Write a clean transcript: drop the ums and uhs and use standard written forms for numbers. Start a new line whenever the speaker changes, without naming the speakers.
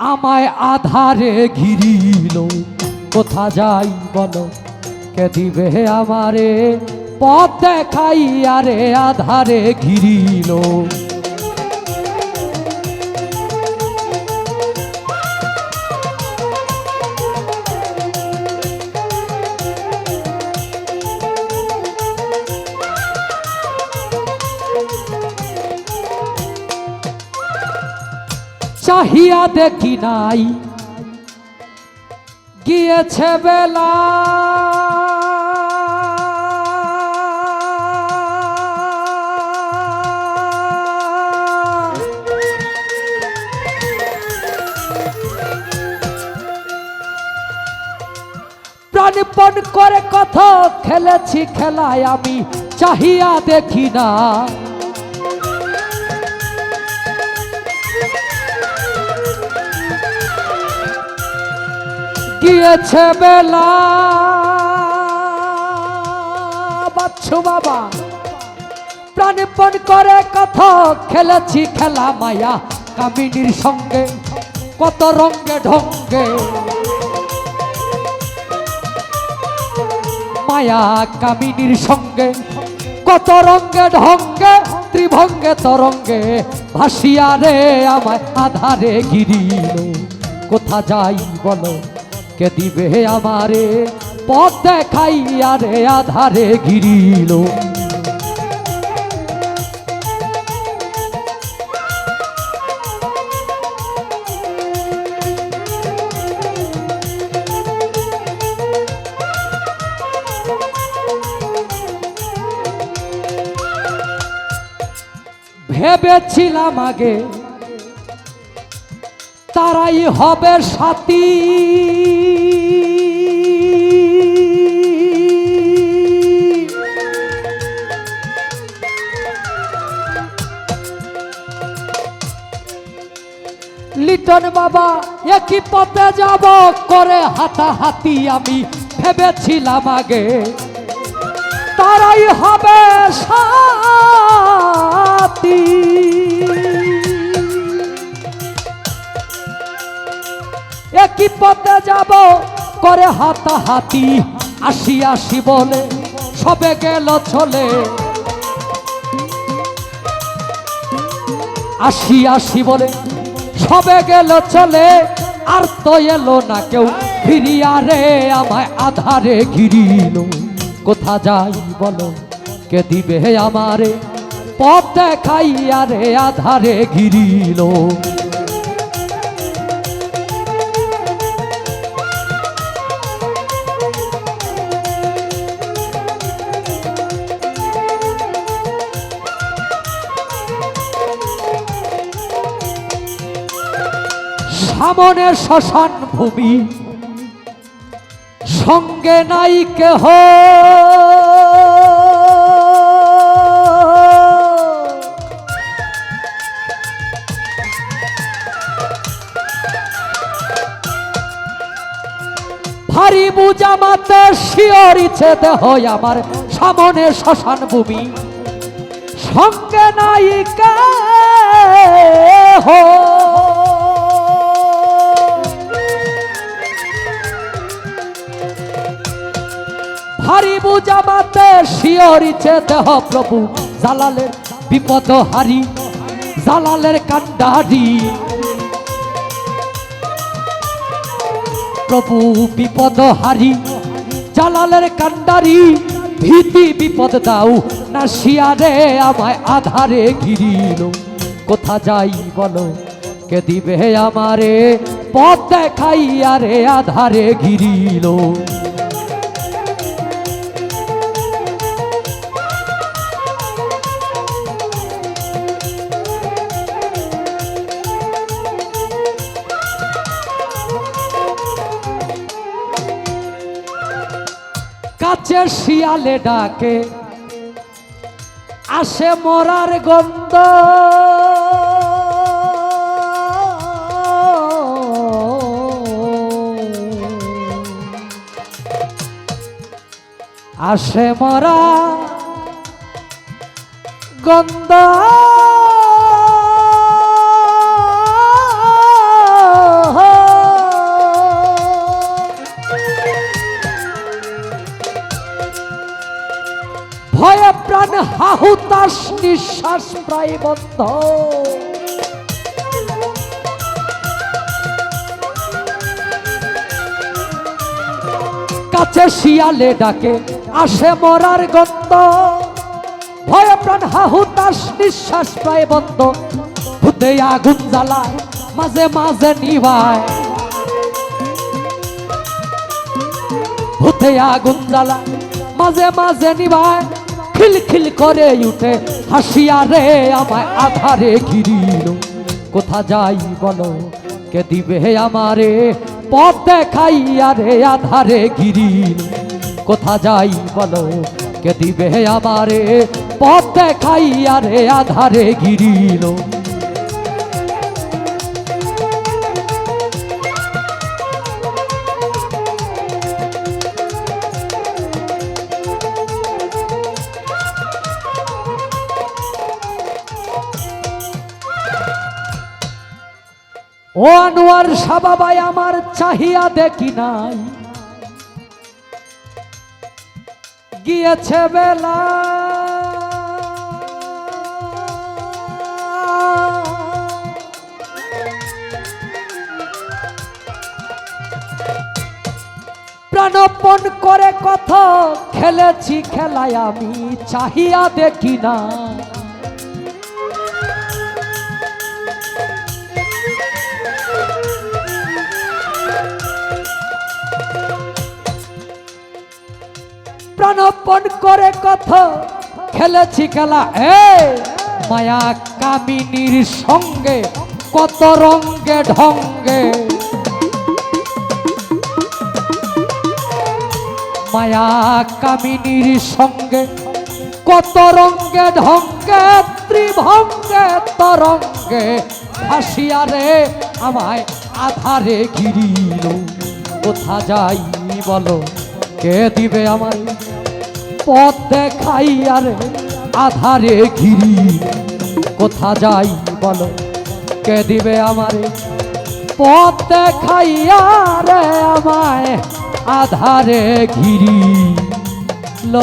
আমায় আধারে ঘিরিল, কোথা যাই বলো কে দিবে আমারে পথ দেখাইয়া রে, আধারে ঘিরিল। চাহিয়া দেখি নাই গিয়েছে বেলা, প্রাণপণ করে কত খেলেছি খেলায় আমি চাহিয়া দেখি না, গিয়েছে বেলা। বাচ্চু বাবা প্রাণপণ করে কত খেলেছি খেলা, মায়া কামিনীর সঙ্গে কত রঙ্গে ঢঙ্গে, মায়া কামিনীর সঙ্গে কত রঙ্গে ঢঙ্গে, ত্রিভঙ্গে তরঙ্গে ভাসিয়া রে আমায় আধারে ঘিরিল, কোথা যাই বলো কে দিবে আমারে পথ দেখাইয়া রে, আধারে ঘিরিল। ভেবেছিলাম আগে তারাই হবে সাথী, লিটন বাবা একই পথে যাব করে হাতাহাতি, আমি ভেবেছিলাম আগে তারাই হবে সাথী, একই পথে যাব করে হাতাহাতি, আসি আসি বলে সবে গেল চলে, আসি আসি বলে সবে গেল চলে, আর তো এলো না কেউ ফিরিয়া রে আমায় আধারে ঘিরিল, কোথা যাই বলো কে দিবে আমারে পথ দেখাইয়া রে, আধারে ঘিরিল। সামনে শ্মশান ভূমি সঙ্গে নাই কেহ, ভারী বুঝা মাতে শিয়রিছে দেহ আমার, সামনে শ্মশান ভূমি সঙ্গে নাই কেহ, ভারী বুঝা মাতে শিয়রিছে দেহ প্রভু, জালালের বিপদ হারি জালালের কান্ডারি, প্রভু বিপদ হারি জালালের কান্ডারি, ভীতি বিপদ দাও না শিয়ারে আমায় আধারে ঘিরিল, কোথা যাই বলো কে দিবে আমারে পথ দেখাইয়া রে, আধারে ঘিরিল। কাছে শিয়ালে ডাকে আসে মরার গন্ধ, আসে মরা গন্ধ, প্রায় বন্ধ। কাছে শিয়ালে ডাকে আসে মরার গন্ধ, ভয়ে প্রাণ হাহুতাশ নিঃশ্বাস প্রায় বন্ধ। ভূতে আগুন জ্বালায় মাঝে মাঝে নিভায়, ভূতে আগুন জ্বালায় মাঝে মাঝে নিভায়। খিলখিল করে উঠে হাসিয়া রে আমায় আধারে ঘিরিল। কোথা যাই বলো কে দিবে আমারে পথ দেখাইয়া রে আধারে ঘিরিল। কোথা যাই বলো কে দিবে আমারে পথ দেখাইয়া রে আধারে ঘিরিল। ও আনোয়ার শাহ বাবাই আমার চাহিয়া দেখি নাই, গিয়েছে বেলা প্রাণপণ করে কত খেলেছি খেলায় আমি চাহিয়া দেখি না। প্রাণপণ করে কত খেলেছি খেলা, মায়া কামিনীর সঙ্গে কত রঙ্গে ঢঙ্গে। মায়া কামিনীর সঙ্গে কত রঙ্গে ঢঙ্গে ত্রিভঙ্গে তরঙ্গে ভাসিয়া রে আমায় আধারে ঘিরিল। কোথা যাই বলো কে দিবে আমায় পথ দেখাইয়া রে আধারে ঘিরিল। কোথা যাই বলো কে দিবে আমারে পথ দেখাইয়া রে আমায় আধারে ঘিরিল।